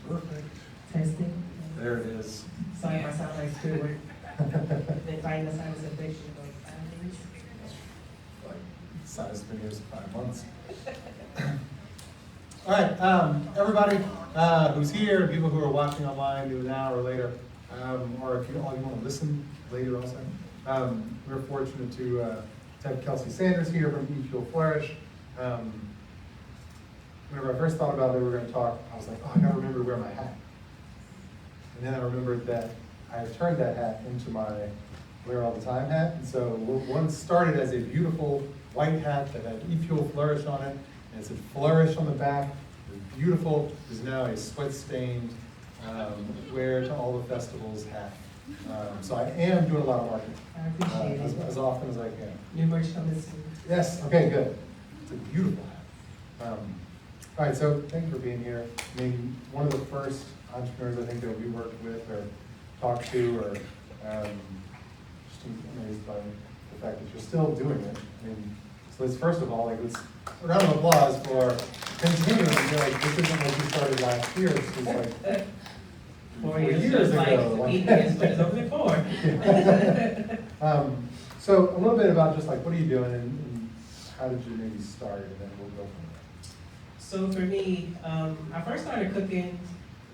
Perfect. Testing. There it is. Sorry if I sound like Stewart. Been fighting the sinus infection for 5 years. Like, sinus been here 5 months. All right, everybody who's here, people who are watching online, do now or later, or if you all you want to listen later also, we're fortunate to have Kelsey Sanders here from Fuel Fleurish. Whenever I first thought about that we were going to talk, I was like, oh, I got to remember to wear my hat. And then I remembered that I turned that hat into my wear all the time hat. And so one started as a beautiful white hat that had Fuel Fleurish on it, and it said Flourish on the back. It was beautiful. It is now a sweat-stained wear to all the festivals hat. So I am doing a lot of marketing. I appreciate it. As often as I can. New merch coming soon. Yes, okay, good. It's a beautiful hat. All right, so thank you for being here. I mean, one of the first entrepreneurs I think that we worked with or talked to, or just amazed by the fact that you're still doing it. I mean, so let's first of all, like, let's a round of applause for continuing. Like, this isn't like you started last year. This was like 4 years ago. Like 8 years, but it's only 4. So a little bit about just like what are you doing and how did you maybe start, and then we'll go from there. So for me, I first started cooking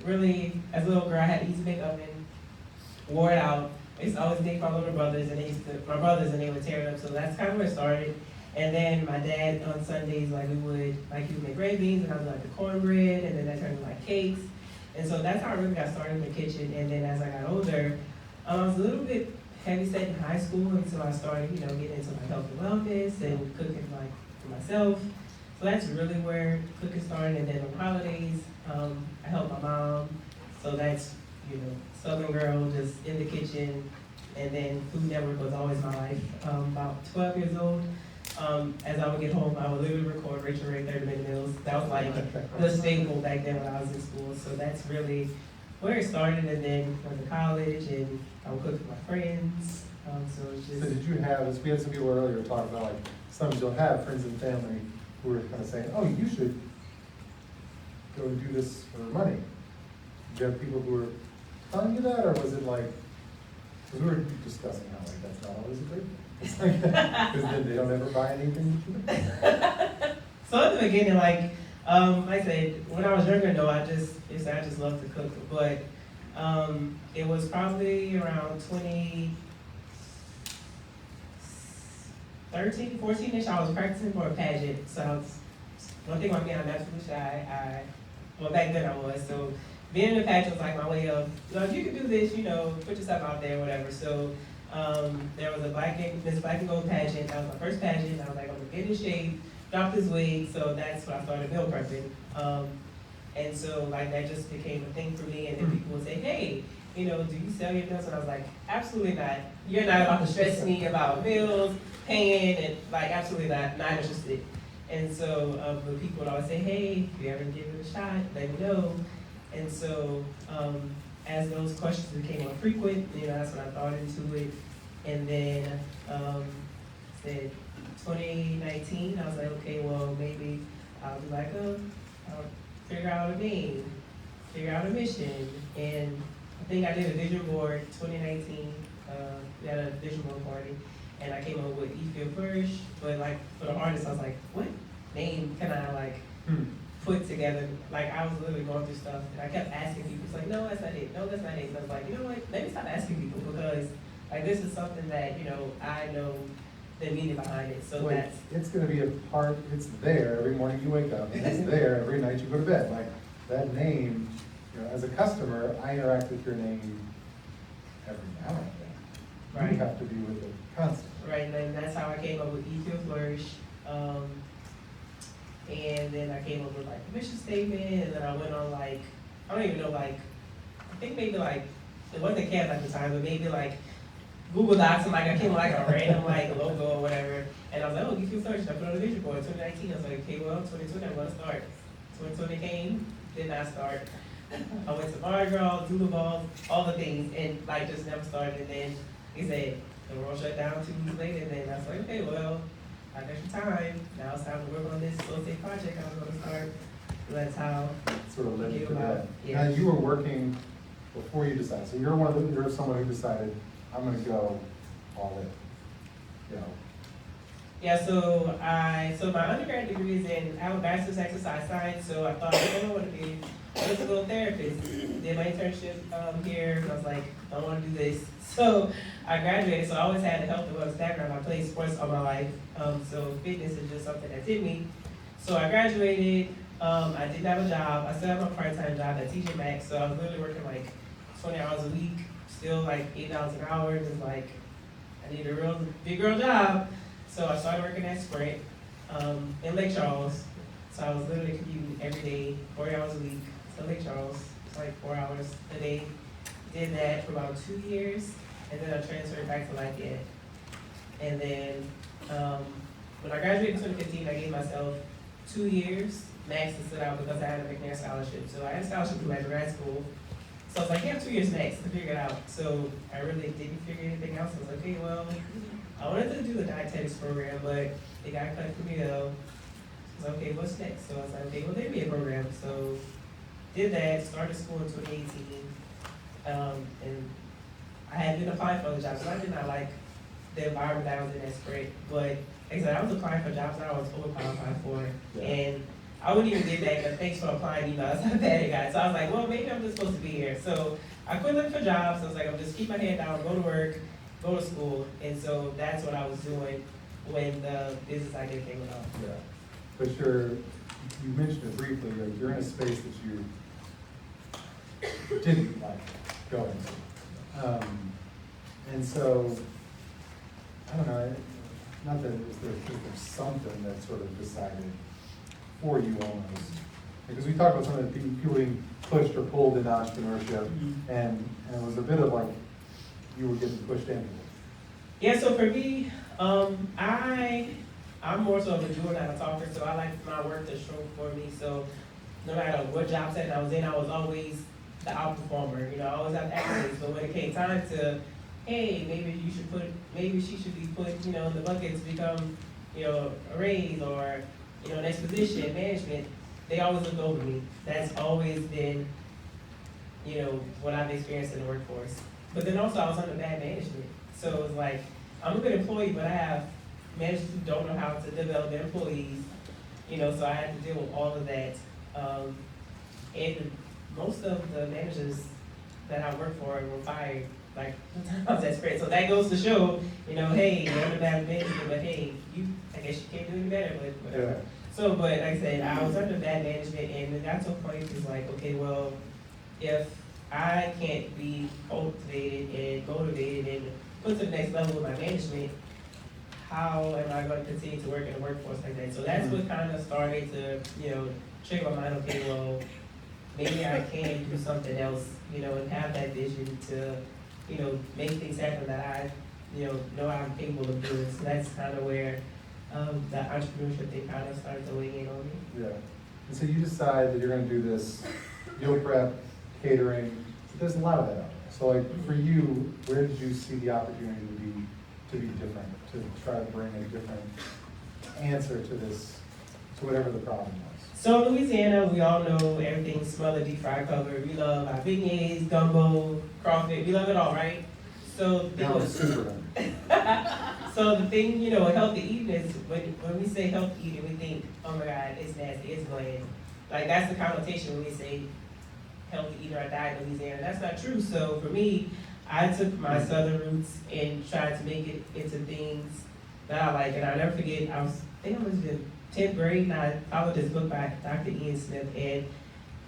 really as a little girl. I had an easy bake oven, wore it out. I used to always make my little brothers, and they would tear it up. So that's kind of where it started. And then my dad on Sundays, like he would make red beans, and I would like the cornbread, and then that turned into like cakes. And so that's how I really got started in the kitchen. And then as I got older, I was a little bit heavy set in high school, and so I started, getting into like health and wellness and cooking like for myself. So that's really where cooking started. And then on holidays, I helped my mom. So that's, Southern girl, just in the kitchen. And then Food Network was always my life. About 12 years old, as I would get home, I would literally record Rachel Ray 30-minute meals. That was like the staple back then when I was in school. So that's really where it started. And then went to college, and I would cook for my friends. So it's just. So did you have, as we had some people earlier talking about, like, sometimes you'll have friends and family who are kind of saying, oh, you should go and do this for money. Did you have people who were telling you that, or was it like, because we were discussing how like that's not always a great thing. It's like, because then they don't ever buy anything that you do. So at the beginning, like I said, when I was younger, no, I just love to cook. But it was probably around 2013, 14-ish, I was practicing for a pageant. So one thing about me, I'm naturally shy. Well, back then I was. So being in the pageant was like my way of, if you can do this, put yourself out there, whatever. So there was a Miss Black and Gold pageant. That was my first pageant. I was like, I'm gonna get in shape, drop this weight. So that's when I started meal prepping. And so like that just became a thing for me. And then people would say, hey, do you sell your meals? And I was like, absolutely not. You're not about to stress me about meals, paying, and like absolutely not interested. And so the people would always say, hey, if you ever give it a shot, let me know. And so as those questions became more frequent, that's when I thought into it. And then said 2019, I was like, okay, well, maybe I'll do like I'll figure out a name, figure out a mission. And I think I did a vision board 2019. We had a vision board party, and I came up with Fuel Fleurish. But like for the artist, I was like, what name can I like put together? Like I was literally going through stuff, and I kept asking people. It's like, no, that's not it. No, that's not it. And I was like, you know what? Let me stop asking people, because like this is something that I know the meaning behind it. So like, that's it's going to be a part. It's there every morning you wake up, and it's there every night you go to bed. Like that name, as a customer, I interact with your name every now and then. right. You have to be with it constantly. Right, and that's how I came up with Fuel Fleurish. And then I came up with like the mission statement, and then I went on like, I don't even know, like, I think maybe like, it wasn't Canva at the time, but maybe like Google Docs, and like I came up with like a random like logo or whatever, and I was like, oh, Fuel Fleurish, I put it on the vision board. 2019, I was like, okay, well, 2020, I'm gonna start. 2020 came, did not start. I went to Mardi Gras, Zulu Balls, all the things, and like just never started. And then he said, the world shut down 2 weeks later, and then I was like, okay, well, I got your time. Now it's time to work on this real estate project I was going to start. That's how. Sort of led you Came to about, that. yeah. Now, you were working before you decided, so you're someone who decided, I'm gonna go all in, you know? Yeah, so my undergrad degree is I have a bachelor's exercise science, so I thought, I want to be a physical therapist. Did my internship here, and I was like, I don't want to do this. So I graduated, so I always had a health and wellness background. I played sports all my life, so fitness is just something that's in me. So I graduated, I didn't have a job. I still have a part-time job at TJ Maxx, so I was literally working like 20 hours a week, still like $8 an hour, just like, I need a real big girl job. So I started working at Sprint in Lake Charles. So I was literally commuting every day, 40 hours a week to Lake Charles. It's like 4 hours a day. Did that for about 2 years, and then I transferred back to Lafayette. And then when I graduated in 2015, I gave myself 2 years max to sit out because I had a McNair scholarship. So I had a scholarship through my grad school. So I was like, you have 2 years max to figure it out. So I really didn't figure anything else. I was like, okay, well, I wanted to do the dietetics program, but it got cut for me though. So I was like, okay, what's next? So I was like, okay, well, there be a program. So did that, started school in 2018. And I had been applying for other jobs, so I did not like the environment that I was in at Sprint. But like I said, I was applying for jobs that I was overqualified for. Yeah. And I wouldn't even get back a thanks for applying email. That's how bad it got. So I was like, well, maybe I'm just supposed to be here. So I quit looking for jobs. I was like, I'll just keep my head down, go to work, go to school. And so that's what I was doing when the business idea came about. Yeah, but you mentioned it briefly, like you're in a space that you didn't like going to. And so, I don't know, not that is there something that sort of decided for you almost? Because we talked about some of the people being pushed or pulled into entrepreneurship, and it was a bit of like you were getting pushed into it. Yeah, so for me, I'm more so of a doer than a talker, so I like my work to show for me. So no matter what job setting I was in, I was always the outperformer. You know, I always have accolades. But when it came time to, hey, maybe she should be put, in the bucket to become, a raise or, next position, management, they always look over me. That's always been, what I've experienced in the workforce. But then also I was under bad management. So it's like, I'm a good employee, but I have managers who don't know how to develop their employees, so I had to deal with all of that. And most of the managers that I worked for were fired, like, I was at Sprint. So that goes to show, hey, you're under bad management, but hey, I guess you can't do any better, but whatever. Yeah. So, but like I said, I was under bad management, and it got to a point it's like, okay, well, if I can't be cultivated and motivated and put to the next level with my management, how am I going to continue to work in the workforce like that? So that's what kind of started to, trigger my mind, okay, well, maybe I can do something else, and have that vision to, make things happen that I, know I'm capable of doing. So that's kind of where the entrepreneurship thing kind of started to weigh in on me. Yeah. And so you decide that you're going to do this meal prep, catering. There's a lot of that out there. So like for you, where did you see the opportunity to be different, to try to bring a different answer to this, to whatever the problem was? So in Louisiana, we all know everything smothered, deep fried covered. We love our beignets, gumbo, crawfish. We love it all, right? So Now it's super hungry. So the thing, healthy eating is when we say healthy eating, we think, oh my God, it's nasty, it's bland. Like that's the connotation when we say healthy eater or diet in Louisiana. That's not true. So for me, I took my southern roots and tried to make it into things that I like. And I'll never forget, I think I was in 10th grade, and I followed this book by Dr. Ian Smith, and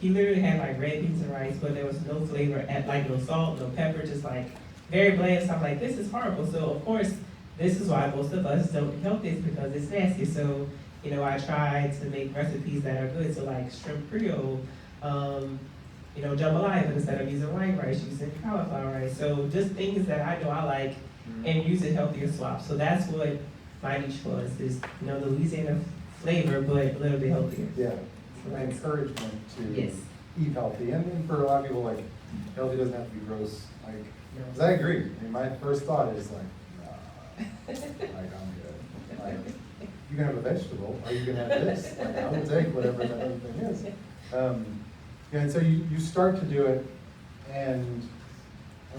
he literally had like red beans and rice, but there was no flavor, like no salt, no pepper, just like very bland. So I'm like, this is horrible. So of course, this is why most of us don't eat healthy, is because it's nasty. So, I tried to make recipes that are good. So like shrimp creole, jambalaya, but instead of using white rice, using cauliflower rice. So just things that I know I like and using healthier swaps. So that's what my niche was, is, the Louisiana flavor, but a little bit healthier. Yeah. So An that's, encouragement to yes. eat healthy. And for a lot of people, like, healthy doesn't have to be gross. Like, because I agree. I mean, my first thought is like, nah, like I'm good. Like, you can have a vegetable, or you can have this, like, I will take whatever that other thing is. Yeah, and so you start to do it, and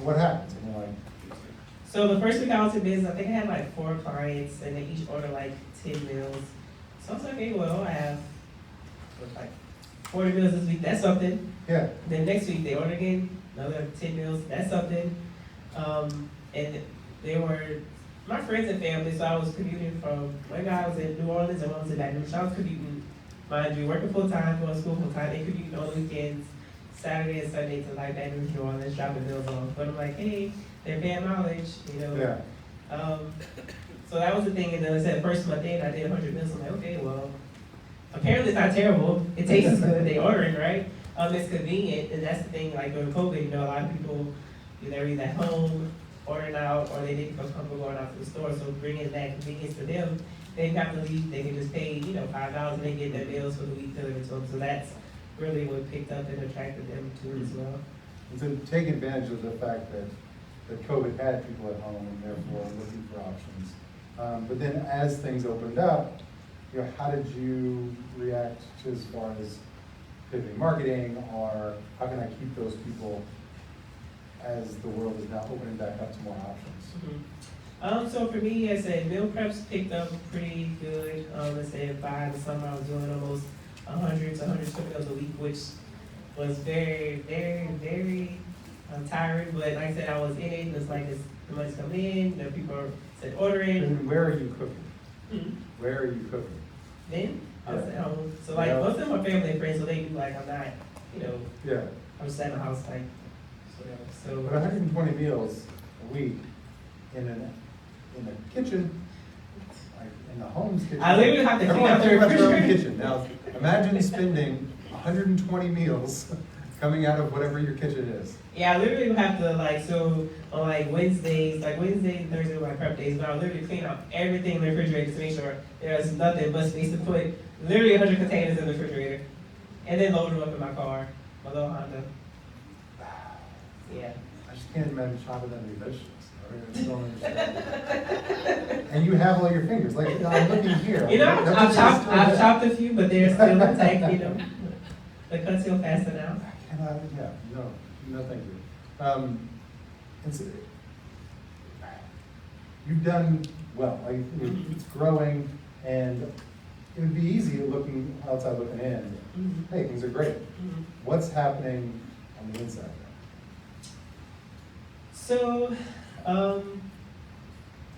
what happens? And you're like, So the first week I was in business, I think I had like 4 clients, and they each ordered like 10 meals. So I was like, okay, well, I have like 40 meals this week, that's something. yeah, Then next week they ordered again, another 10 meals, that's something. And they were my friends and family, so I was commuting from, one guy was in New Orleans and one was in Baton Rouge. So I was commuting, mind you, working full time, going to school full time, and commuting on weekends, Saturday and Sunday to like Baton Rouge, New Orleans, dropping bills off. But I'm like, hey, they're paying mileage, you know. yeah. So that was the thing, and then I said first month in, I did 100 meals. I'm like, okay, well, apparently it's not terrible. It tastes good. They ordering, right? It's convenient, and that's the thing. Like during COVID, you know, a lot of people they're either at home ordering out, or they didn't feel comfortable going out to the store. So bringing that convenience to them, they didn't have to leave. They can just pay, you know, $5 and they get their meals for the week delivered to them. So that's really what picked up and attracted them to it as well. And to take advantage of the fact that COVID had people at home and therefore looking for options. But then as things opened up, you know, how did you react to as far as pivoting marketing, or how can I keep those people as the world is now opening back up to more options? So for me, I said meal preps picked up pretty good. Let's say by the summer I was doing almost 100 to 120 meals a week, which was very, very, very tiring. But like I said, I was in it. It's like the money's coming in. You know, people are said ordering. And where are you cooking? Where are you cooking? Then I was Yeah. at home. So like Yeah. most of them are family and friends, so they do like I'm not, you know, Yeah. I'm just at my house like whatever. So But 120 meals a week in the kitchen, like in the home's kitchen. I literally have to clean Everyone out the think about their own refrigerator. kitchen. Now, imagine spending 120 meals coming out of whatever your kitchen is. yeah, I literally would have to like so on like Wednesdays and Thursdays were my prep days, but I would literally clean out everything in the refrigerator to make sure there's nothing but space to put literally 100 containers in the refrigerator, and then load them up in my car, my little Honda. Yeah. I just can't imagine chopping that many vegetables. I just don't understand. And you have all your fingers. Like, I'm looking here. You know, Nothing's still I've there. chopped a few, but they're still intact. You know, the cuts heal faster now. I cannot, yeah, no, thank you. It's, you've done well, like, it's growing, and it would be easy looking outside, looking in. Hey, things are great. What's happening on the inside? So,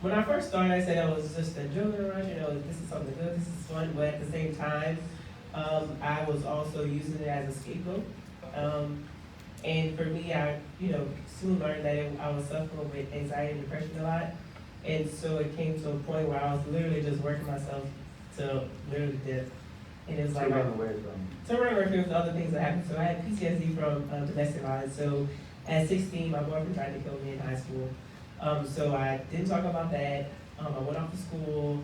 when I first started, I said I was just enjoying the rush, you know, this is something good, this is fun, but at the same time, I was also using it as a scapegoat. And for me, I, you know, soon learned that I was suffering with anxiety and depression a lot. And so it came to a point where I was literally just working myself to literally death. And it was To like, run away from. to run away from the other things that happened. So I had PTSD from domestic violence. So at 16, my boyfriend tried to kill me in high school. So I didn't talk about that. I went off to school.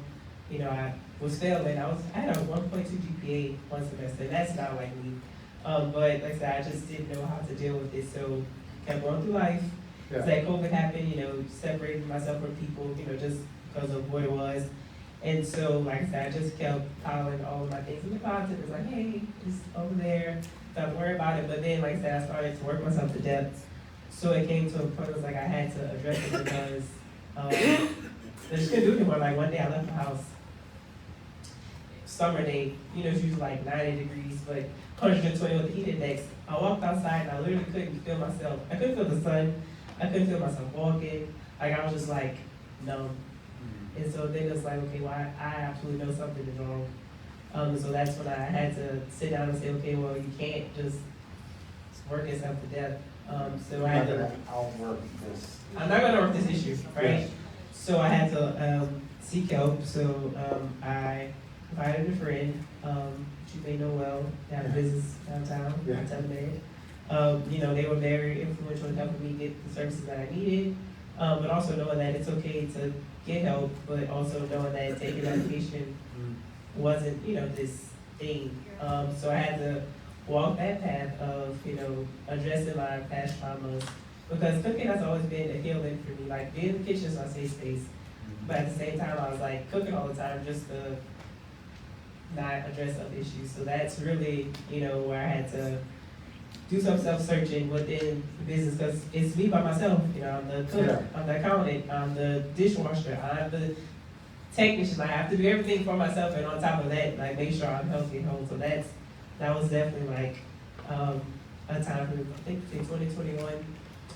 You know, I was failing. I had a 1.2 GPA one semester, and that's not like me. But like I said, I just didn't know how to deal with it. So kept going through life. Yeah. So that COVID happened, you know, separating myself from people, you know, just because of what it was. And so, like I said, I just kept piling all of my things in the closet. It was like, hey, it's over there. Don't worry about it. But then, like I said, I started to work myself to death. So it came to a point where it was like I had to address it because I just couldn't do it anymore. Like one day I left the house, summer day, you know, it's usually like 90 degrees, but 120 with the heat index. I walked outside and I literally couldn't feel myself. I couldn't feel the sun. I couldn't feel myself walking. Like I was just like numb. And so then it's like, okay, well, I absolutely know something is wrong. So that's when I had to sit down and say, okay, well, you can't just work yourself to death. So I had to. Outwork this. I'm not gonna work this issue, right? Yes. So I had to seek help. So I invited a friend, which you may know well, they had a business downtown, Yeah. downtown there. You know, they were very influential in helping me get the services that I needed, but also knowing that it's okay to get help, but also knowing that taking medication wasn't, you know, this thing. So I had to walk that path of, you know, addressing my past traumas, because cooking has always been a healing for me. Like being in the kitchen is my safe space, but at the same time, I was like cooking all the time just to not address other issues. So that's really, where I had to do some self-searching within the business, because it's me by myself. I'm the cook, Yeah. I'm the accountant, I'm the dishwasher, I'm the technician. I have to do everything for myself, and on top of that, like, make sure I'm healthy at home. So that was definitely like a time for, I think, 2021,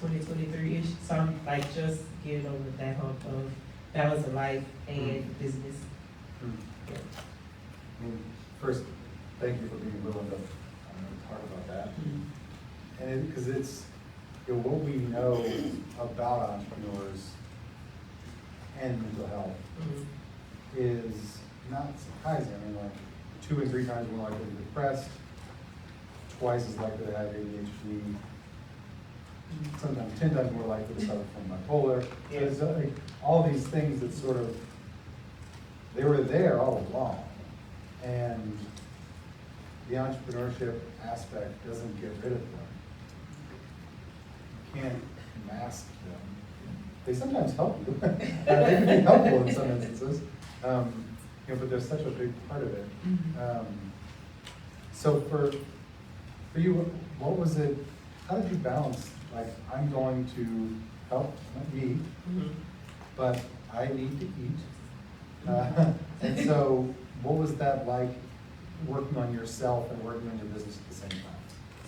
2023-ish. So I'm like just getting over that hump of balance of life and business. Yeah. First, thank you for being willing to talk about that. And because it's, what we know about entrepreneurs and mental health is not surprising. I mean, like 2 and 3 times more likely to be depressed, twice as likely to have ADHD, sometimes 10 times more likely to suffer from bipolar. Yeah. There's like all these things that sort of, they were there all along. And the entrepreneurship aspect doesn't get rid of them. You can't mask them. They sometimes help you. They can be helpful in some instances. But they're such a big part of it. So for you, what was it, how did you balance, like, I'm going to help me, but I need to eat. And so what was that like, working on yourself and working on your business at the same time?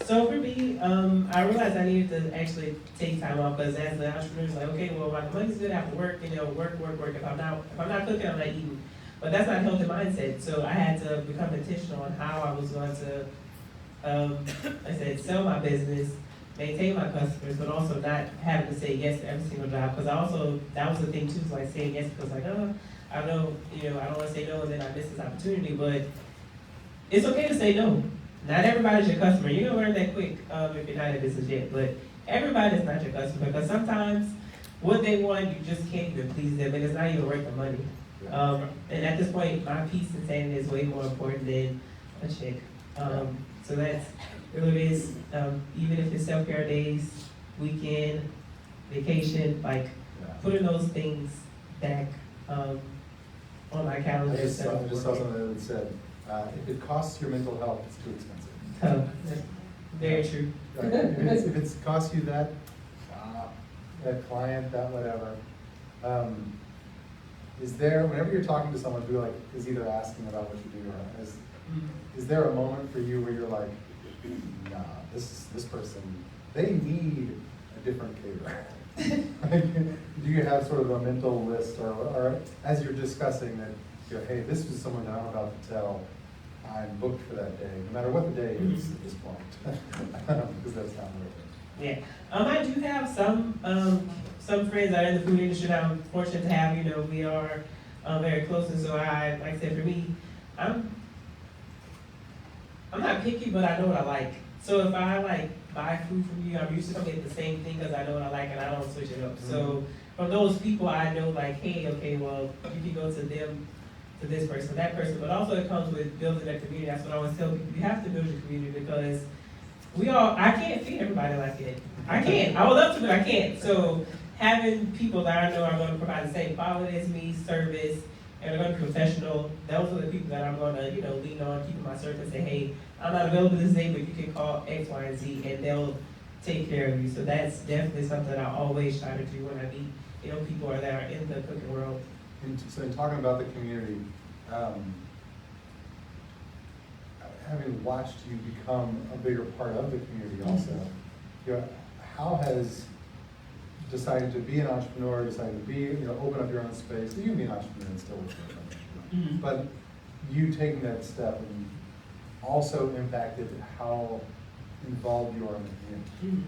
So for me, I realized I needed to actually take time off, because as the entrepreneur, it's like, okay, well, my money's good, I have to work, work. If I'm not cooking, I'm not eating. But that's not a healthy mindset. So I had to become intentional on how I was going to, like I said, sell my business, maintain my customers, but also not having to say yes to every single job. Because that was the thing too, is like saying yes, because like, I know, I don't want to say no, and then I miss this opportunity. But it's okay to say no. Not everybody's your customer. You're going to learn that quick if you're not in business yet. But everybody's not your customer, because sometimes what they want, you just can't even please them, and it's not even worth the money. And at this point, my peace and sanity is way more important than a check. So that's really what it is. Even if it's self-care days, weekend, vacation, like putting those things back on my calendar. I just saw something that said, if it costs your mental health, it's too expensive. Very true. If it's cost you that client, that whatever, is there, whenever you're talking to someone who like is either asking about what you do, or is there a moment for you where you're like, nah, this person, they need a different caterer? Like, do you have sort of a mental list, or as you're discussing that, hey, this is someone that I'm about to tell, I'm booked for that day, no matter what the day is at this point, because that's not worth it. Yeah, I do have some friends that are in the food industry that I'm fortunate to have. We are very close, and so like I said, for me, I'm not picky, but I know what I like. So if I like buy food from you, I'm used to getting the same thing because I know what I like and I don't switch it up. So from those people, I know like, hey, okay, well, you can go to them, to this person, that person, but also it comes with building a community. That's what I always tell people. You have to build your community, because I can't feed everybody like it. I can't. I would love to, but I can't. So having people that I know are going to provide the same quality as me, service, and are going to be professional, those are the people that I'm going to, lean on, keeping my circle, and say, hey, I'm not available this day, but you can call X, Y, and Z, and they'll take care of you. So that's definitely something I always try to do when I meet, people that are in the cooking world. And so in talking about the community, having watched you become a bigger part of the community also, how has decided to be an entrepreneur, decided to be, open up your own space, you can be an entrepreneur and still work for a company, but you taking that step and also impacted how involved you are in the community?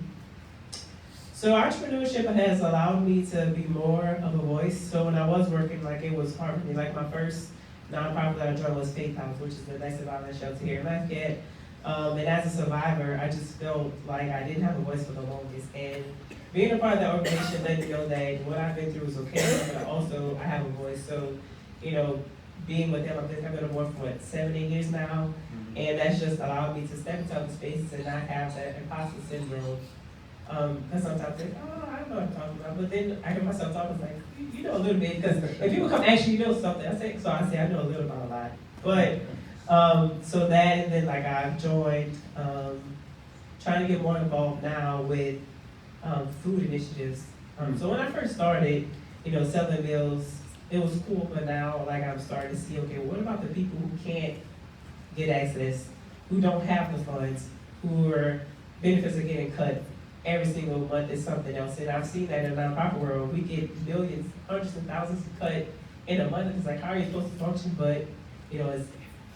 So entrepreneurship has allowed me to be more of a voice. So when I was working, it was hard for me. My first nonprofit that I joined was Faith House, which is the domestic violence shelter here in Lafayette. And as a survivor, I just felt like I didn't have a voice for the longest. And being a part of that organization let me know that what I've been through is okay, but also I have a voice. So, being with them, I've been on board for 7-8 years now. And that's just allowed me to step into other spaces and not have that imposter syndrome. Because sometimes I think, I don't know what I'm talking about. But then I hear myself talking, like, you know a little bit. Because if people come ask you, something, I say, I know a little about a lot. But So that, and then like I've joined, trying to get more involved now with food initiatives. So when I first started, selling meals, it was cool, but now like I'm starting to see, okay, what about the people who can't get access, who don't have the funds, who are benefits are getting cut every single month is something else. And I've seen that in the nonprofit world. We get millions, hundreds of thousands cut in a month. It's like, how are you supposed to function? But, it's,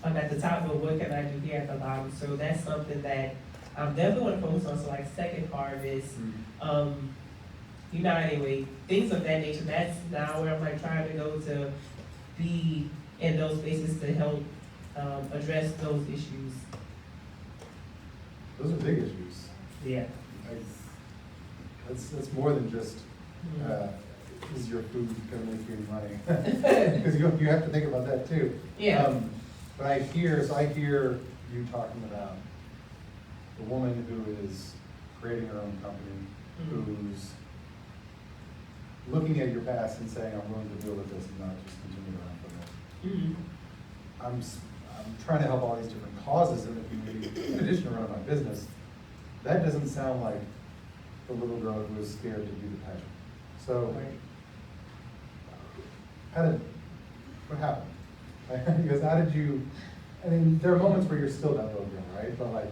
I'm at the top, but what can I do here at the bottom? So that's something that I'm definitely want to focus on. So like second harvest, anyway, things of that nature. That's now where I'm like trying to go to be in those spaces to help address those issues. Those are big issues. Yeah. That's more than just, is your food gonna make you any money? Because you have to think about that too. Yeah. But I hear you talking about the woman who is creating her own company, who's looking at your past and saying, I'm willing to deal with this and not just continue to run from it. I'm trying to help all these different causes in the community, in addition to running my business. That doesn't sound like the little girl who was scared to do the pageant. So, what happened? Because how did you, there are moments where you're still that little girl, right? But like,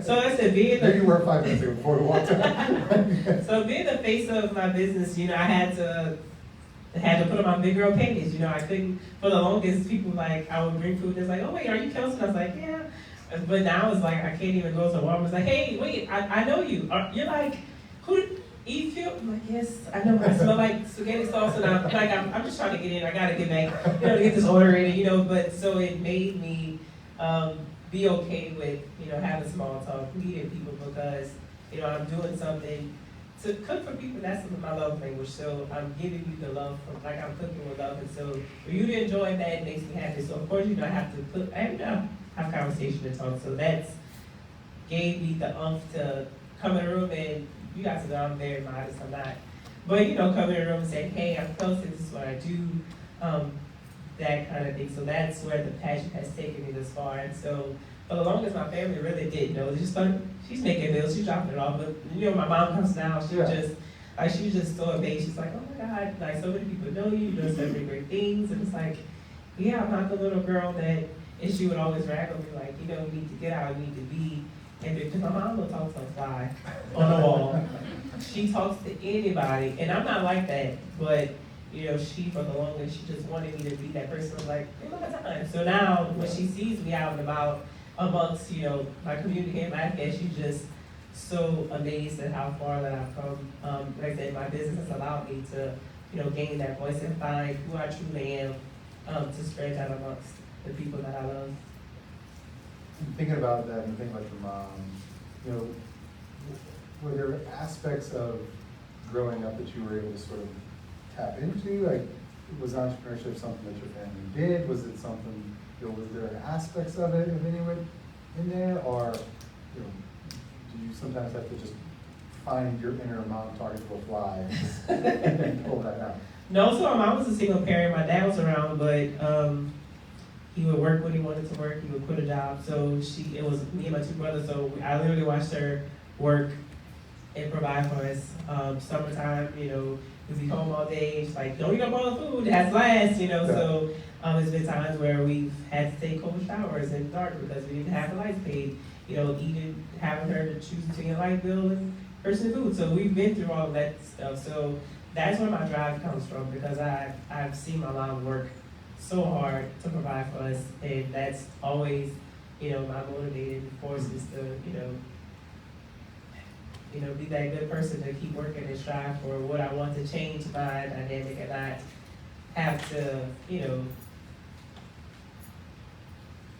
so I said, being there you were 5 minutes ago before we walked out. So being the face of my business, I had to put on my big girl panties. I couldn't, for the longest, people like, I would bring food, and it's like, oh wait, are you Kelsey? I was like, yeah. But now it's like, I can't even go to Walmart. It's like, hey, wait, I know you. You're like, who, eat Fuel? I'm like, yes, I know. I smell like spaghetti sauce, and I'm just trying to get in. I gotta get back, to get this order in, but so it made me be okay with, having small talk, meeting people, because, I'm doing something to cook for people. That's my love language. So I'm giving you the love from, like, I'm cooking with love. And so for you to enjoy that, it makes me happy. So of course, I have to have conversation and talk. So that's gave me the to come in the room, and you guys know I'm very modest, I'm not. But come in the room and say, hey, I'm Kelsey, this is what I do, that kind of thing. So that's where the passion has taken me this far. And so for the longest, my family really didn't know. They just thought, she's making meals, she's dropping it off. But my mom comes down, she was just so amazed. She's like, oh my God, like so many people know you, you're doing so many great things. And it's like, yeah, I'm not the little girl that, and she would always rag on me like, we need to get out, we need to be. And because my mom will talk to a fly on the wall. She talks to anybody, and I'm not like that, but she, for the longest, she just wanted me to be that person. Like, hey, look at time. So now, when she sees me out and about amongst, my community and my family, she's just so amazed at how far that I've come. Like I said, my business has allowed me to, gain that voice and find who I truly am, to spread that amongst the people that I love. Thinking about that and thinking about your mom, were there aspects of growing up that you were able to sort of tap into? Like, was entrepreneurship something that your family did? Was it something, was there aspects of it of anyone in there? Or, do you sometimes have to just find your inner mom talking to a fly and pull that out? No, so my mom was a single parent. My dad was around, but he would work when he wanted to work. He would quit a job. So it was me and my two brothers. So I literally watched her work and provide for us. Summertime, we'd be home all day. It's like, don't eat up all the food. It has last, So there's been times where we've had to take cold showers in the dark because we didn't have the lights paid. Even having her to choose between a light bill and personal food. So we've been through all of that stuff. So that's where my drive comes from, because I've seen my mom work so hard to provide for us, and that's always, my motivating force is to, be that good person to keep working and strive for what I want to change my dynamic and not have to,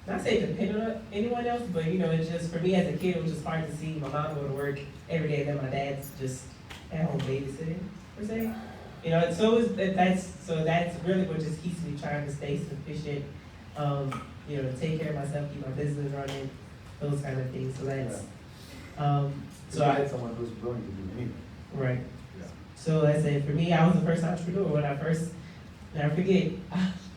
not say depend on anyone else, but it's just, for me as a kid, it was just hard to see my mom go to work every day and then my dad's just at home babysitting, per se. That's really what just keeps me trying to stay sufficient, to take care of myself, keep my business running, those kind of things. So that's, so I had someone who's willing to do anything. Right. Yeah. So I said, for me, I was the first entrepreneur when I first, never forget,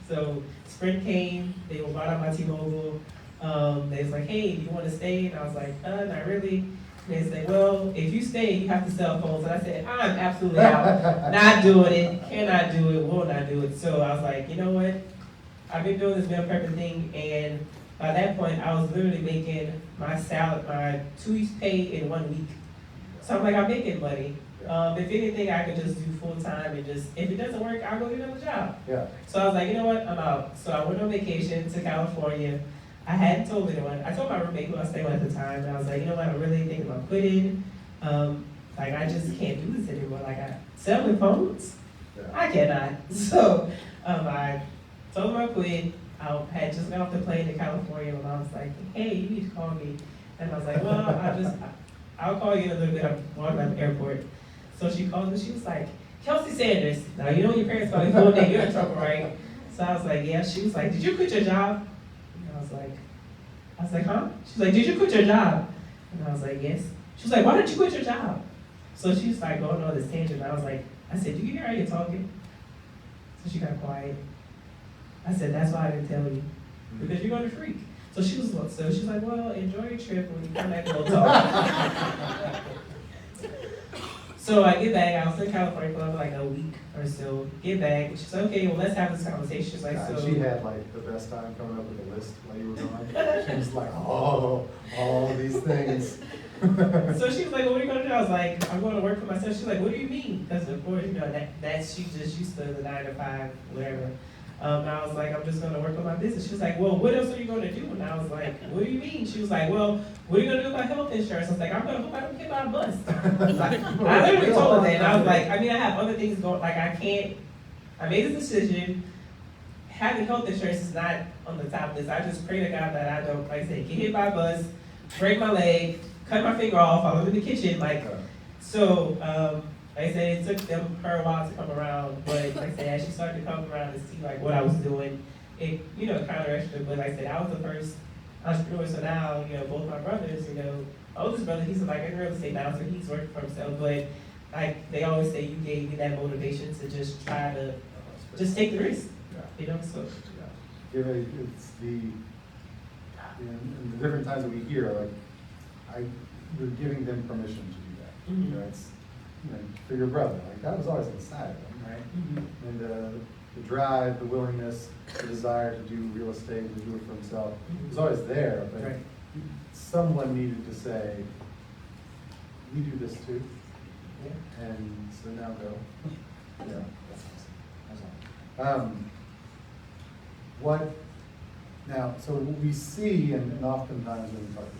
So Sprint came, they were bought out by T-Mobile. They was like, hey, do you want to stay? And I was like, not really. And they said, well, if you stay, you have to sell phones. And I said, I'm absolutely out. Not doing it. Cannot do it. Will not do it. So I was like, you know what? I've been doing this meal prepping thing, and by that point, I was literally making my 2 weeks pay in 1 week. So I'm like, I'm making money. If anything, I could just do full time and just, if it doesn't work, I'll go get another job. Yeah. So I was like, you know what, I'm out. So I went on vacation to California. I hadn't told anyone. I told my roommate who I was staying with at the time, and I was like, you know what, I'm really thinking about quitting. Like, I just can't do this anymore. Like, selling phones? Yeah. I cannot. So I told him I quit. I had just got off the plane to California, and I was like, hey, you need to call me. And I was like, well, I'll call you in a little bit. I'm walking out the airport. So she called me. She was like, Kelsey Sanders. Now, you know your parents probably phone that you're in trouble, right? So I was like, yeah. She was like, did you quit your job? And I was like, huh? She's like, did you quit your job? And I was like, yes. She was like, why did you quit your job? So she was like going on this tangent. I was like, I said, do you hear how you're talking? So she got quiet. I said, that's why I didn't tell you. Because you're going to freak. So she's like, well, enjoy your trip. When you come back, we'll talk. So I get back. I was in California for like a week or so. Get back. She's like, okay, well, let's have this conversation. She's like, so. She had like the best time coming up with a list while you were gone. She was like, oh, all these things. So she was like, well, what are you going to do? I was like, I'm going to work for myself. She's like, what do you mean? Because of course, you know, that's she just used to the 9 to 5, whatever. And I was like, I'm just going to work on my business. She was like, well, what else are you going to do? And I was like, what do you mean? She was like, well, what are you going to do about health insurance? I was like, I'm going to hope I don't get on a bus. I literally told her that. And I was like, I mean, I have other things going, like I made a decision. Having health insurance is not on the top list. I just pray to God that I don't, like I said, get hit by a bus, break my leg, cut my finger off, I was in the kitchen, so, like I said, it took her a while to come around, but like I said, as she started to come around and see like what I was doing, it, you know, kind of extra, but like I said, I was the first entrepreneur, so now, you know, both my brothers, you know, my oldest brother, he's like in real estate now, so he's working for himself, but like they always say, you gave me that motivation to just try to, just take the risk, you know, so. Yeah, it's in the different times that we hear, like, you're giving them permission to do that. Mm-hmm. You know, it's, you know, for your brother, like that was always inside of him, right? Mm-hmm. And the drive, the willingness, the desire to do real estate, to do it for himself, was always there, but Right. someone needed to say, you do this too, Yeah. and so now go. Yeah, that's awesome. That's awesome. Now, so what we see, and oftentimes when we talked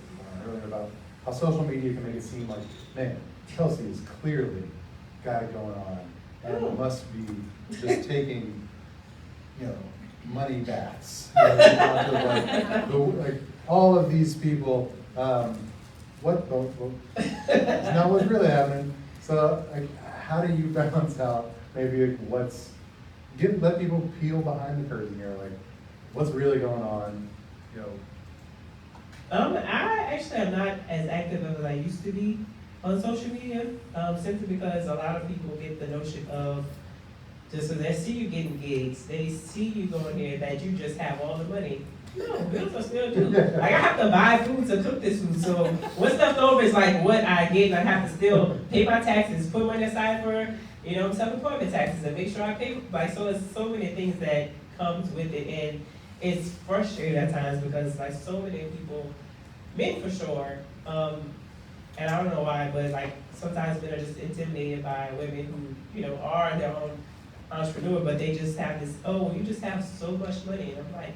earlier about how social media can make it seem like, man, Kelsey has clearly got it going on, and it must be just taking, you know, money baths. You know, like all of these people, that's not what's really happening. So, like, how do you balance out maybe like let people peel behind the curtain here, like what's really going on, you know? I actually am not as active as I used to be on social media, simply because a lot of people get the notion of just so they see you getting gigs, they see you going here that you just have all the money. No, bills are still due. Like I have to buy food to cook this food, so what's left over is like what I get, and I have to still pay my taxes, put money aside for, you know, self-employment taxes, and make sure I pay. Like so, there's so many things that comes with it, and it's frustrating at times because like so many people, men for sure, and I don't know why, but like sometimes men are just intimidated by women who, you know, are their own entrepreneur, but they just have this, oh, you just have so much money, and I'm like,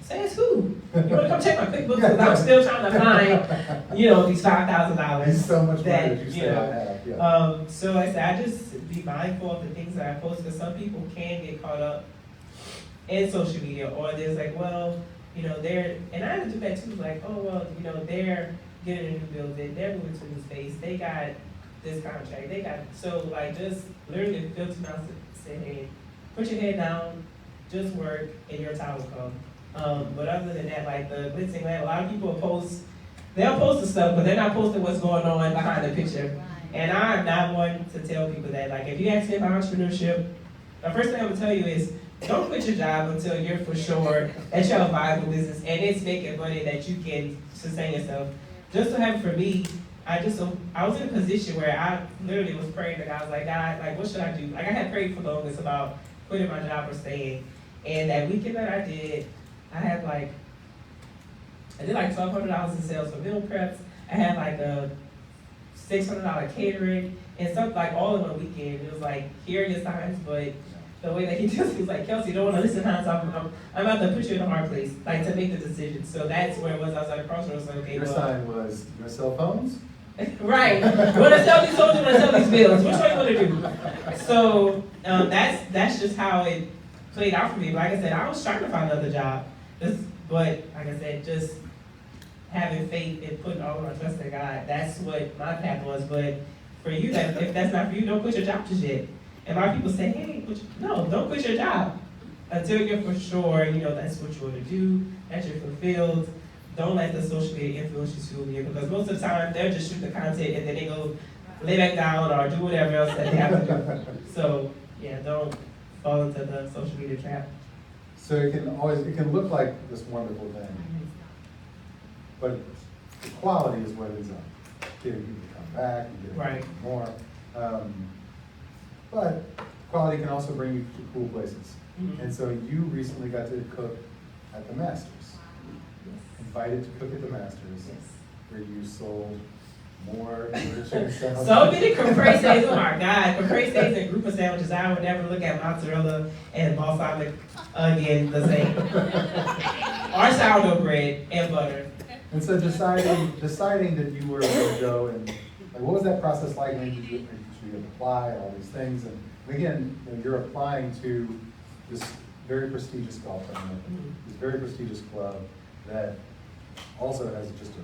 says who? You want to come check my QuickBooks? Because I'm still trying to find, you know, these $5,000. It's so much money that that you you say know, I have. Yeah. So like I said, I just be mindful of the things that I post, because some people can get caught up in social media, or there's like, well, you know, and I do that too, like, oh, well, you know, they're getting a new building, they're moving to a new space, they got this contract, so like just literally filter out to say, hey, put your head down, just work, and your time will come. But other than that, like the blitzing, like a lot of people they'll post the stuff, but they're not posting what's going on behind the picture. And I'm not one to tell people that. Like if you ask me about entrepreneurship, the first thing I'm gonna tell you is don't quit your job until you're for sure that you have a viable business and it's making money that you can sustain yourself. Just so happened for me, I was in a position where I literally was praying to God. I was like, God, like, what should I do? Like, I had prayed for the longest about quitting my job or staying. And that weekend that I did like $1,200 in sales for meal preps. I had like a $600 catering and stuff, like all in one weekend. It was like, here are your signs, but the way that he does it, he was like, Kelsey, you don't want to listen, Hans. I'm about to put you in a hard place, like to make the decision. So that's where it was. I was at a crossroads. Like, okay, Your sign was your cell phones? Right. You want to sell these phones, you want to sell these bills. Which one you want to do? So that's just how it played out for me. Like I said, I was trying to find another job. But like I said, just having faith and putting all of my trust in God, that's what my path was. But for you, if that's not for you, don't quit your job just yet. And a lot of people say, hey, no, don't quit your job until you're for sure, that's what you want to do, that you're fulfilled. Don't let the social media influence you, because most of the time they'll just shoot the content and then they go lay back down or do whatever else that they have to do. So yeah, don't fall into the social media trap. So it can look like this wonderful thing, but the quality is what ends up getting people to come back and get more. But quality can also bring you to cool places. Mm-hmm. And so you recently got to cook at the Masters. Invited to cook at the Masters, where you sold more chicken sandwiches. So many caprese, oh my God, caprese and group of sandwiches. I would never look at mozzarella and balsamic again the same. Or sourdough bread and butter. And so deciding that you were going to go and, like, what was that process like? When did you apply all these things? And again, you're applying to this very prestigious golf tournament, this very prestigious club that also has just a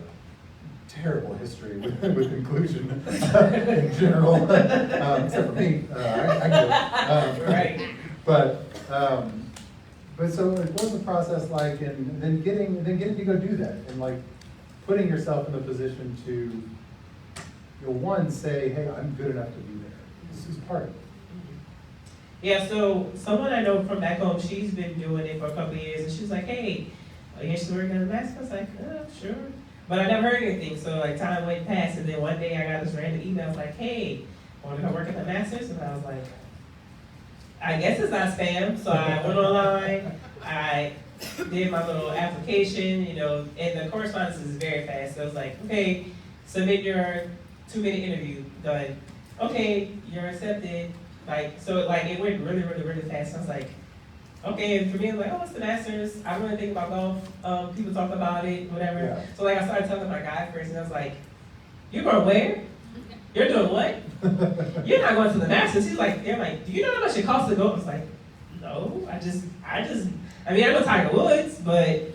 terrible history with inclusion in general, except for me. I get it. Right. But so what was the process like, and then getting to go do that, and like putting yourself in the position to, one, say, hey, I'm good enough to be there. This is part of it. Yeah, so someone I know from back home, she's been doing it for a couple of years, and she's like, hey, you're still working at the Masters? I was like, sure. But I never heard anything, so like time went past, and then one day I got this random email, like, hey, want to come work at the Masters? And I was like, I guess it's not spam. So I went online, I did my little application, and the correspondence is very fast. So I was like, okay, submit your 2-minute interview, done. Okay, you're accepted. It went really, really, really fast. I was like, okay, and for me, I'm like, oh, it's the Masters. I don't really think about golf. People talk about it, whatever. Yeah. So I started telling my guy first, and I was like, you're going where? You're doing what? You're not going to the Masters. They're like, do you know how much it costs to go? I was like, no, I know Tiger Woods, but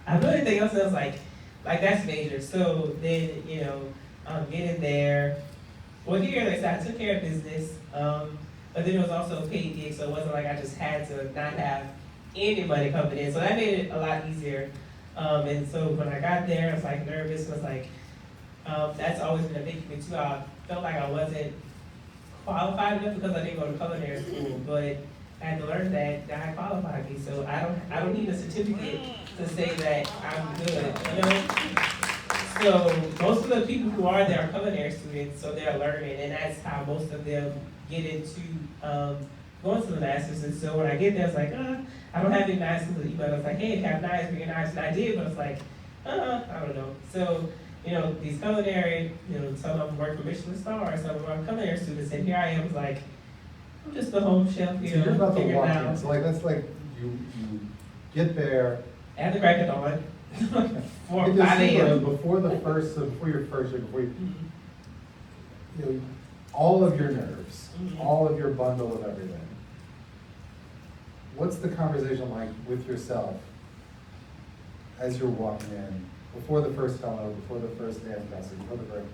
I really think else. I was like that's major. So then, getting there. Well, here, I took care of business, but then it was also a paid gig, so it wasn't like I just had to not have any money coming in. So that made it a lot easier. And so when I got there, I was like nervous. I was like, that's always been a big thing too. I felt like I wasn't qualified enough because I didn't go to culinary school, but I had to learn that God qualified me. So I don't need a certificate to say that I'm good, So most of the people who are there are culinary students, so they're learning, and that's how most of them get into going to the Masters. And so when I get there, I was like, I don't have any knives to the email. I was like, hey, if you have knives, bring your knives. And I did, but I was like, I don't know. So, these culinary, some of them work for Michelin stars, some of them are culinary students, and here I am, like, I'm just the home chef, So you're about to walk in. So that's like you get there. At the crack of dawn. 4 or 5 a.m. Before all of your nerves, all of your bundle of everything. What's the conversation like with yourself as you're walking in, before the first hello, before the first dance message, before the first,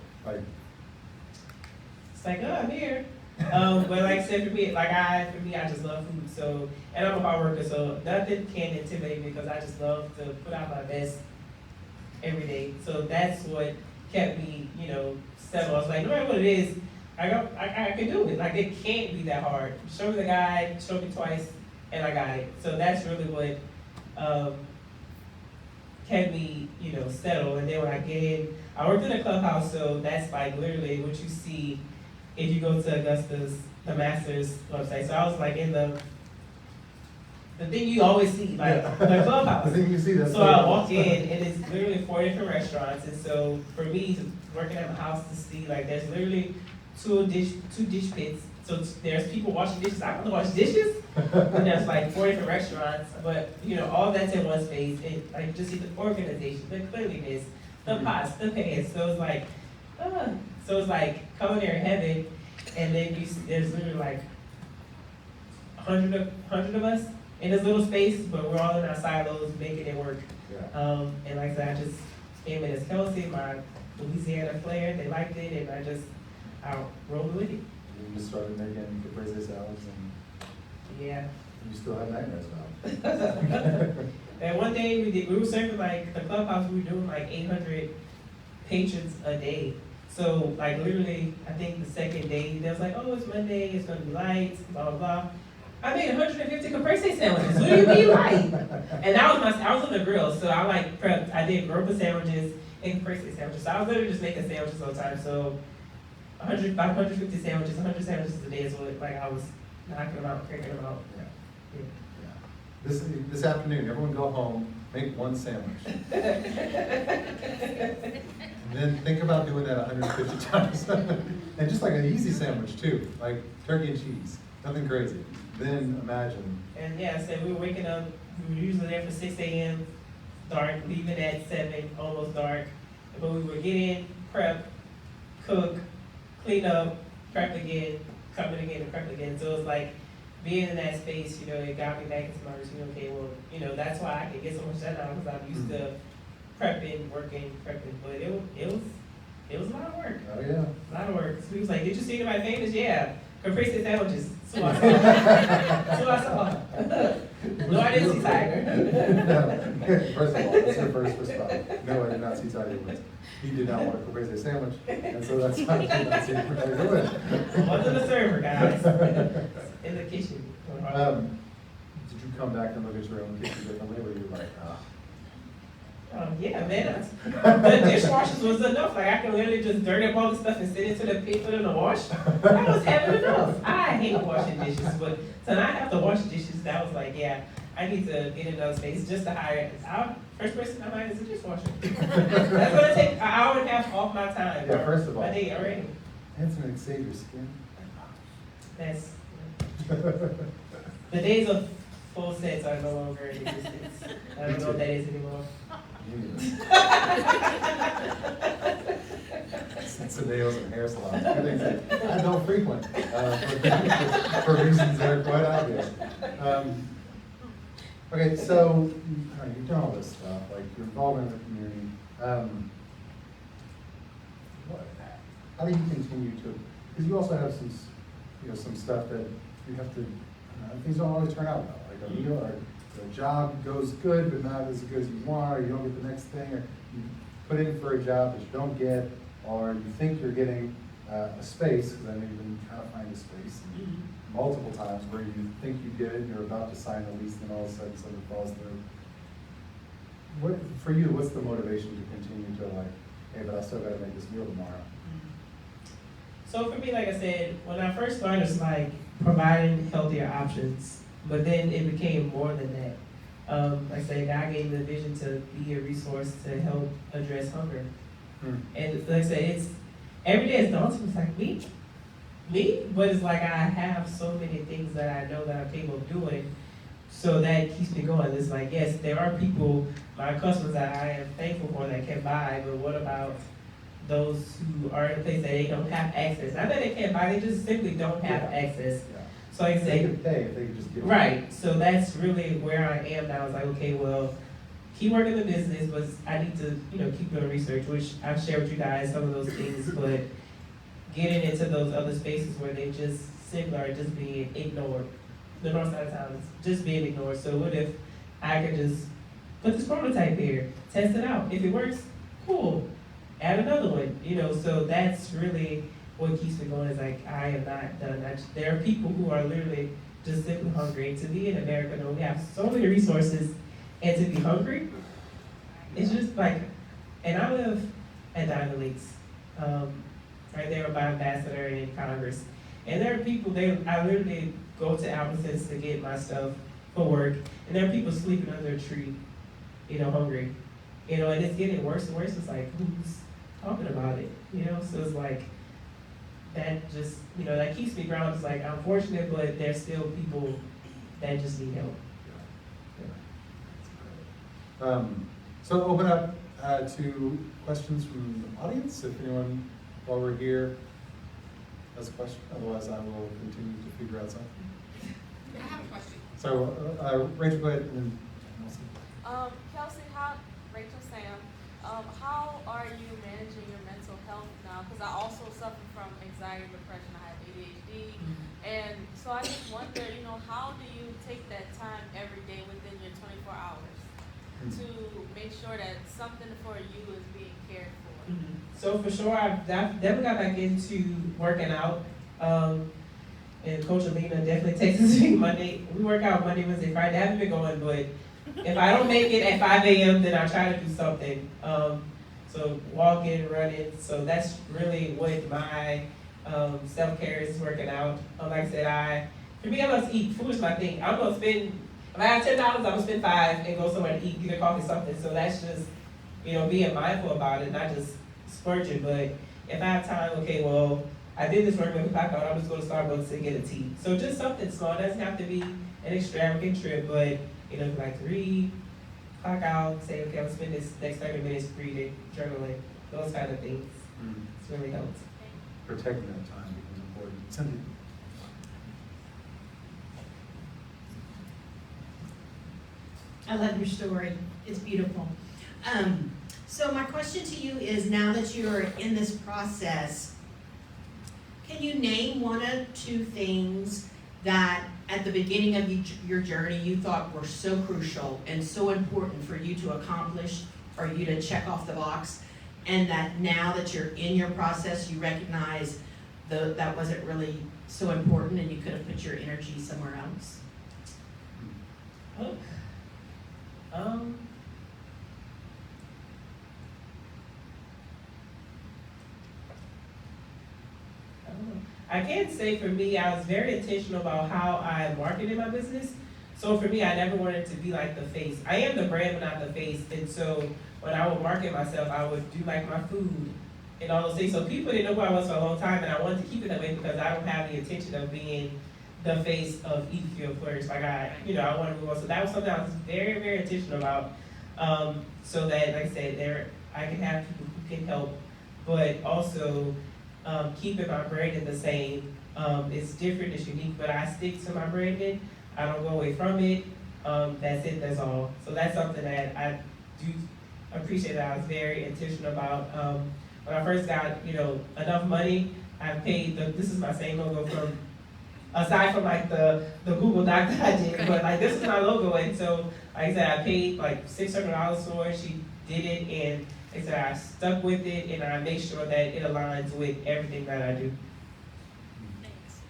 It's like, I'm here. But like I said, for me, I just love food. So, and I'm a hard worker, so nothing can intimidate me because I just love to put out my best every day. So that's what kept me, settled. I was like, no matter what it is, I can do it. Like, it can't be that hard. Show me the guide, show me twice, and I got it. So that's really what, kept me, settle. And then when I get in, I worked in a clubhouse, so that's like literally what you see if you go to Augusta's, the Masters website. So I was like in the thing you always see, like the clubhouse. The thing you see, that's So I walk in, and it's literally 4 different restaurants. And so for me, working at my house to see, like, there's literally two dish pits. So there's people washing dishes. I want to wash dishes. And there's like 4 different restaurants, but all that's in one space. And like just see the organization, the cleanliness, the pots, the pans. So it's like coming there in heaven, and then there's literally like 100 of us in this little space, but we're all in our silos making it work. Yeah. And like I said, I just came in as Kelsey, my Louisiana flair. They liked it, and I rolled with it. You just started making caprese salads, and Yeah. you still have nightmares about it. And one day we were serving like the clubhouse, we were doing like 800 patrons a day. So like literally, I think the second day, they was like, oh, it's Monday, it's gonna be light, blah, blah, blah. I made 150 caprese sandwiches. What do you mean light? And I was on the grill, so I like prepped. I did grilled sandwiches and caprese sandwiches. So I was literally just making sandwiches all the time. So 150 sandwiches, 100 sandwiches a day is what like I was knocking them out, cranking them out. Yeah. Yeah. This afternoon, everyone go home, make one sandwich. And then think about doing that 150 times. And just like an easy sandwich too, like turkey and cheese, nothing crazy. Then imagine. And yeah, so we were waking up, we were usually there for 6 a.m., dark, leaving at 7, almost dark. But we would get in, prep, cook, clean up, prep again, come in again, and prep again. So it's like being in that space, it got me back into my routine. Okay, well, that's why I can get so much done now, because I'm used to prepping, working, prepping. But it was a lot of work. Oh yeah. A lot of work. So he was like, did you see anybody famous? Yeah. Caprese sandwiches. So I saw. No, I didn't see Tiger. No. First of all, that's your first response. No, I did not see Tiger Woods. He did not want a caprese sandwich, and so that's why I did not see Tiger Woods. Wasn't a server, guys. In the kitchen. Did you come back and look at your own kitchen differently, or you were like, Yeah, man. The dishwashers was enough. Like I can literally just dirty up all the stuff and send it to the pit, put it in the wash. I was having enough. I hate washing dishes, but to not have to wash dishes, that was like, yeah, I need to get in those space just to hire. First person I hired is a dishwasher. That's gonna take an hour and a half off my time. Yeah, first of all. My day already. It's gonna save your skin. That's the days of full sets are no longer in existence. I don't know what that is anymore. It's the nails and hair salons. Two things that I don't frequent for reasons that are quite obvious. Okay, so you've done all this stuff, like you're involved in the community. How do you continue to? Because you also have some stuff that you have to. Things don't always turn out well. Like a meal or the job goes good, but not as good as you want, or you don't get the next thing, or you put in for a job that you don't get, or you think you're getting a space, because I know you've been trying to find a space multiple times where you think you get it, and you're about to sign the lease, and then all of a sudden something falls through. What, for you, what's the motivation to continue to like, hey, but I still gotta make this meal tomorrow? So for me, like I said, when I first started, it's like providing healthier options. But then it became more than that. Like I said, God gave me the vision to be a resource to help address hunger. And like I said, it's every day it's daunting. It's like me, but it's like I have so many things that I know that I'm capable of doing. So that keeps me going. It's like, yes, there are people, my customers that I am thankful for that can buy, but what about those who are in a place that they don't have access? Not that they can't buy, they just simply don't have access. So like I They say, could pay if they could just get it. right. So that's really where I am now. It's like, okay, well, keep working the business, but I need to, keep doing research, which I've shared with you guys some of those things, but getting into those other spaces where they just simply are just being ignored. The north side of town is just being ignored. So what if I could just put this prototype here, test it out. If it works, cool. Add another one. So that's really what keeps me going. Is like I am not done. There are people who are literally just simply hungry. To be in America, though, we have so many resources, and to be hungry, it's just like, and I live at Diamond Lakes, right there by Ambassador in Congress. And there are people, I literally go to Albertsons to get my stuff for work, and there are people sleeping under a tree, hungry. And it's getting worse and worse. It's like, who's talking about it? So it's like, that just, that keeps me grounded. It's like, I'm fortunate, but there's still people that just need help. So open up to questions from the audience, if anyone, while we're here, has a question. Otherwise, I will continue to figure out something. I have a question. So, Rachel, go ahead. And then Kelsey, Rachel, Sam, how are you managing your mental health now? Because I also suffer from anxiety, depression, I have ADHD. And so I just wonder, how do you take that time every day within your 24 hours to make sure that something for you is being cared for? Mm-hmm. So for sure, I've definitely got back into working out. And Coach Alina definitely texts me Monday. We work out Monday, Wednesday, Friday. I haven't been going, but if I don't make it at 5 a.m., then I try to do something. So walking, running. So that's really what my self-care is, working out. Like I said, for me, I must eat. Food is my thing. I'm going to spend, if I have $10, I'm going to spend $5 and go somewhere to eat, get a coffee, something. So that's just, being mindful about it, not just splurging. But if I have time, okay, well, I did this work, maybe clock out, I'll just go to Starbucks and get a tea. So just something small. It doesn't have to be an extravagant trip, but, like to read, clock out, say, okay, I'll spend this next 30 minutes reading, journaling, those kind of things. It's really helped. protecting that time becomes important. Cindy? I love your story. It's beautiful. So my question to you is, now that you're in this process, can you name one or two things that at the beginning of your journey you thought were so crucial and so important for you to accomplish, or you to check off the box, and that now that you're in your process you recognize that wasn't really so important and you could have put your energy somewhere else? I can say for me, I was very intentional about how I marketed my business. So for me, I never wanted to be like the face. I am the brand, but not the face. And so when I would market myself, I would do like my food and all those things. So people didn't know who I was for a long time, and I wanted to keep it that way because I don't have the intention of being the face of Fuel Fleurish. Like I want to move on. So that was something I was very, very intentional about. So that, like I said, I can have people who can help, but also keeping my branding the same. It's different, it's unique, but I stick to my branding. I don't go away from it. That's it, that's all. So that's something that I do appreciate, that I was very intentional about. When I first got, enough money, I paid this is my same logo from, aside from like the Google Doc that I did, but like this is my logo. And so, like I said, I paid like $600 for it. She did it, and like I said, I stuck with it, and I make sure that it aligns with everything that I do. Thanks.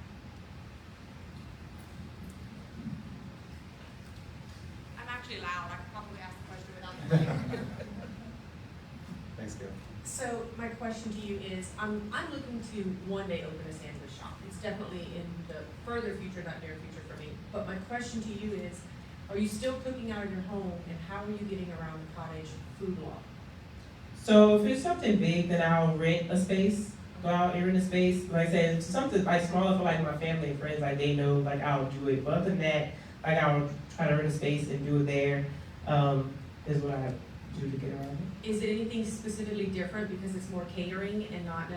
I'm actually loud. I could probably ask the question without the Thanks, Gail. So my question to you is, I'm looking to one day open a sandwich shop. It's definitely in the further future, not near future for me. But my question to you is, are you still cooking out of your home, and how are you getting around the cottage food law? So if it's something big, then I'll rent a space, go out and rent a space. Like I said, something like smaller for like my family and friends, like they know, like I'll do it. But other than that, like I'll try to rent a space and do it there. Is what I do to get around it. Is it anything specifically different because it's more catering and not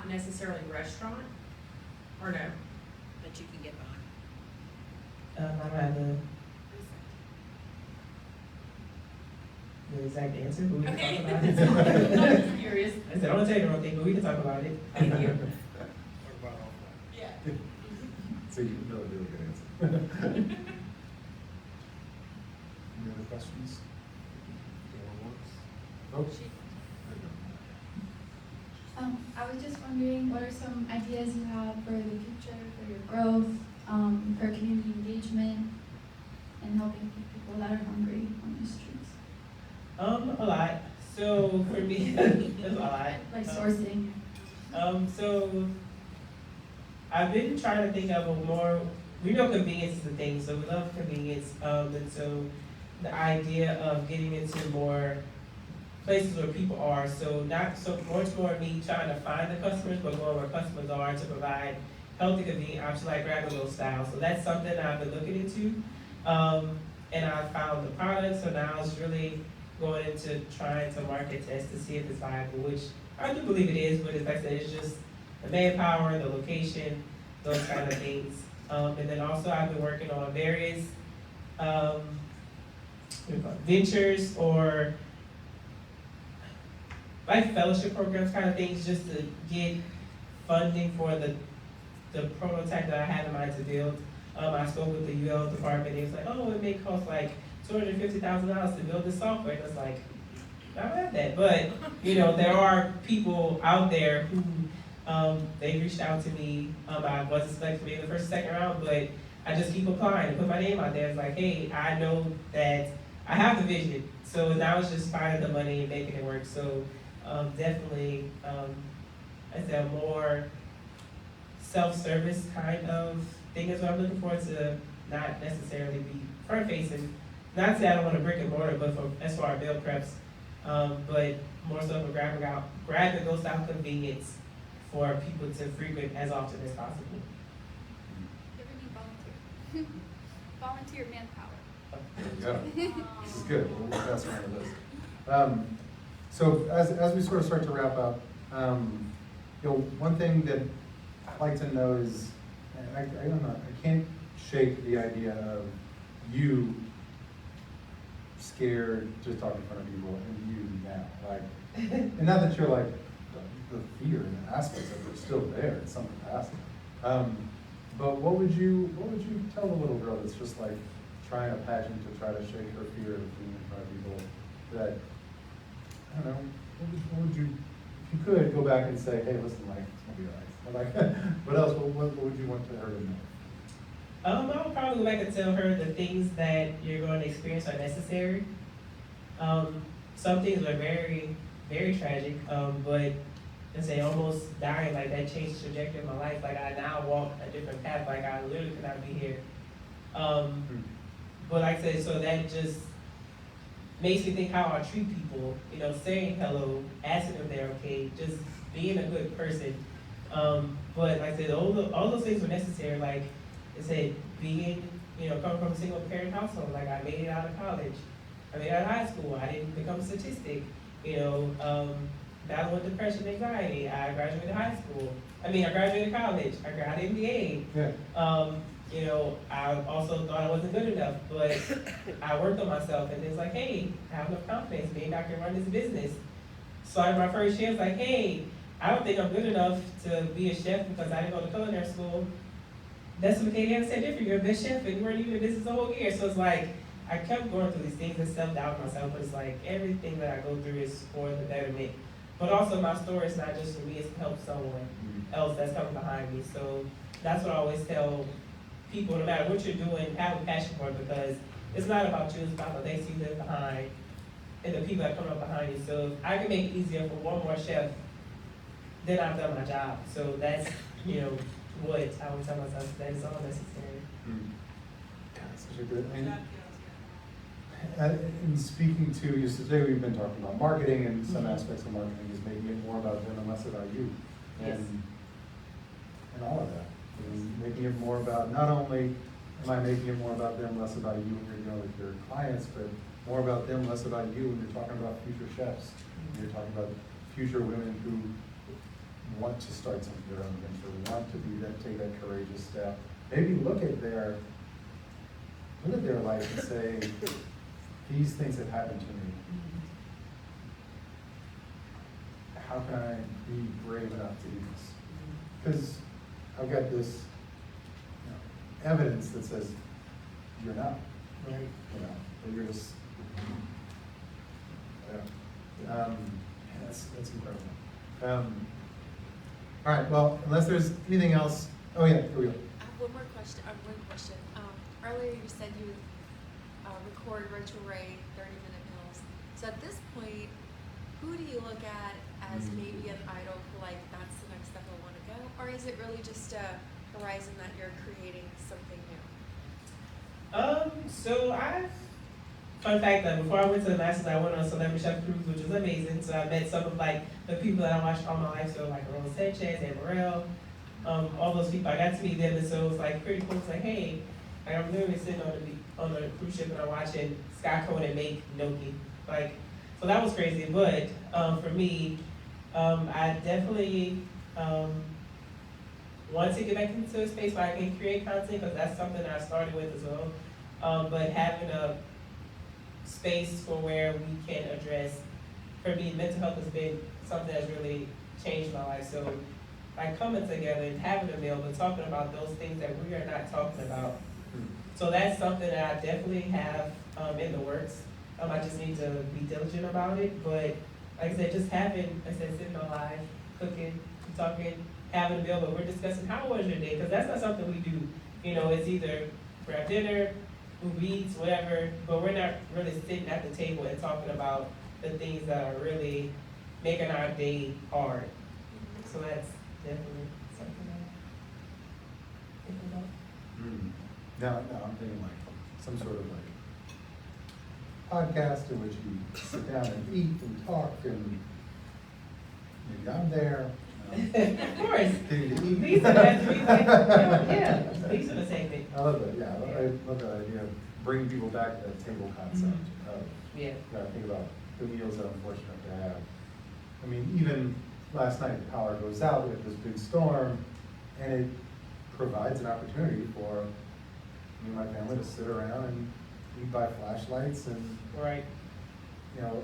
necessarily restaurant, or no? that you can get behind. I don't have the exact answer, but we can Okay. talk about it. I'm just curious. I said, I don't tell you the wrong thing, but we can talk about it. Thank you. Yeah. So you really, really good answer. Any other questions? Oh. I was just wondering, what are some ideas you have for the future, for your growth, for community engagement and helping people that are hungry on the streets? A lot. So for me, it's a lot. Like sourcing? So I've been trying to think of a more, we know convenience is a thing, so we love convenience. And so the idea of getting into more places where people are, so not so much more me trying to find the customers, but going where customers are to provide healthy, convenient options like grab-and-go style. So that's something I've been looking into. And I found the product, so now it's really going into trying to market test to see if it's viable, which I do believe it is, but like I said, it's just the manpower, the location, those kind of things. And then also I've been working on various ventures or like fellowship programs kind of things just to get funding for the prototype that I had in mind to build. I spoke with the UL department, it was like, oh, it may cost like $250,000 to build this software. And it's like, I don't have that. But, you know, there are people out there who, they reached out to me. I wasn't selected to be in the first and second round, but I just keep applying and put my name out there. It's like, hey, I know that I have the vision. So now it's just finding the money and making it work. So definitely, I said a more self-service kind of thing is what I'm looking for, to not necessarily be front-facing. Not to say I don't want a brick and mortar, but as far as meal preps, but more so for grab-and-go style convenience for people to frequent as often as possible. You ever need volunteer? Volunteer manpower. There you go. This is good. We'll pass around the list. So as we sort of start to wrap up, you know, one thing that I'd like to know is, and I don't know, I can't shake the idea of you scared to talk in front of people and you now, like, and not that you're like the fear and the aspects of it are still there in some capacity. But what would you tell the little girl that's just like trying a pageant to try to shake her fear of being in front of people? That, I don't know, what would you, if you could go back and say, hey, listen, like, it's gonna be all right. Like, what else? What would you want her to know? I would probably go back and tell her the things that you're going to experience are necessary. Some things are very, very tragic, but let's say almost dying, like that changed the trajectory of my life. Like I now walk a different path, like I literally could not be here. But like I said, so that just makes me think how I treat people, you know, saying hello, asking if they're okay, just being a good person. But like I said, all those things were necessary. Like I said, being, you know, coming from a single parent household, like I made it out of college. I made it out of high school. I didn't become a statistic. You know, battle with depression, anxiety. I graduated high school. I graduated college. I got an MBA. Yeah. You know, I also thought I wasn't good enough, but I worked on myself and it's like, hey, I have enough confidence. Maybe I can run this business. Started my first chef, like, hey, I don't think I'm good enough to be a chef because I didn't go to culinary school. That's what Katie said different. You're a best chef and you weren't even in business the whole year. So it's like, I kept going through these things and self-doubt myself, but it's like everything that I go through is for the betterment. But also my story is not just for me, it's to help someone else that's coming behind me. So that's what I always tell people, no matter what you're doing, have a passion for it, because it's not about you, it's about the legacy you leave behind and the people that come up behind you. So if I can make it easier for one more chef, then I've done my job. So that's, you know, what I would tell myself, that is all necessary. That's such a good, in speaking to you, so today we've been talking about marketing, and some aspects of marketing is making it more about them and less about you. Yes. And all of that. Making it more about, not only am I making it more about them, less about you when you're dealing with your clients, but more about them, less about you when you're talking about future chefs. When you're talking about future women who want to start something their own venture, want to be that, take that courageous step. Maybe look at their life and say, these things have happened to me. How can I be brave enough to do this? Because I've got this, you know, evidence that says you're not, Right. you know, that you're just, yeah. That's incredible. All right, well, unless there's anything else, oh yeah, here we go. I have one more question. question, one question. Earlier you said you record Rachel Ray 30-minute meals. So at this point, who do you look at as maybe an idol for like, that's the next step I want to go? Or is it really just a horizon that you're creating something new? So fun fact that before I went to the Masters, I went on a Celebrity Chef cruise, which was amazing. So I met some of like the people that I watched all my life. So like Rose Sanchez and Morel, all those people. I got to meet them, and so it was like pretty cool. It's like, hey, like, I'm literally sitting on the cruise ship and I'm watching Scott Cohen make gnocchi. Like, so that was crazy. But for me, I definitely want to get back into a space where I can create content, because that's something that I started with as well. But having a space for where we can address, for me, mental health has been something that's really changed my life. So like coming together and having a meal, but talking about those things that we are not talking about. So that's something that I definitely have in the works. I just need to be diligent about it. But like I said, just having, like I said, sitting on live, cooking, talking, having a meal, but we're discussing how was your day, because that's not something we do. You know, it's either grab dinner, Uber Eats, whatever, but we're not really sitting at the table and talking about the things that are really making our day hard. So that's definitely something I think about. Now I'm thinking like some sort of like podcast in which you sit down and eat and talk, and maybe I'm there. Of course. Continue to eat. These are these are the same thing. I love that, yeah, I love that idea of bringing people back to that table concept. Yeah. You know, I think about the meals that I'm fortunate to have. I mean, even last night, the power goes out, we have this big storm, and it provides an opportunity for me and my family to sit around and eat by flashlights, and, Right. you know,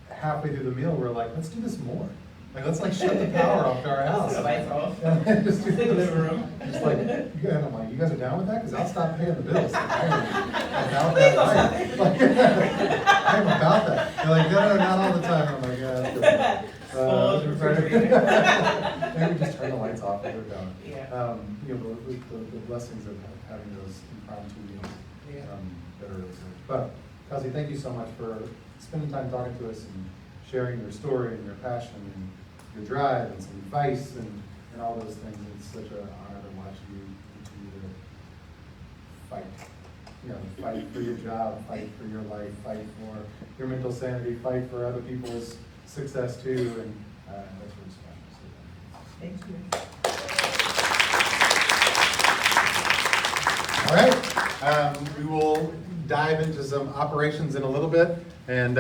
halfway through the meal, we're like, let's do this more. Like, let's like shut the power off to our house. The lights off. And just do In the this. living room. Just like, and I'm like, you guys are down with that? Because I'll stop paying the bills. Like, I am about that life. Like, I am about that. They're like, no, not all the time. I'm like, yeah, that's good. Maybe just turn the lights off and they're done. Yeah. You know, the blessings of having those impromptu meals Yeah. that are really good. But, Kelsey, thank you so much for spending time talking to us and sharing your story and your passion and your drive and some advice and all those things. It's such an honor to watch you continue to fight. You know, fight for your job, fight for your life, fight for your mental sanity, fight for other people's success too, and that's really special. So, Thank you. all right, we will dive into some operations in a little bit, and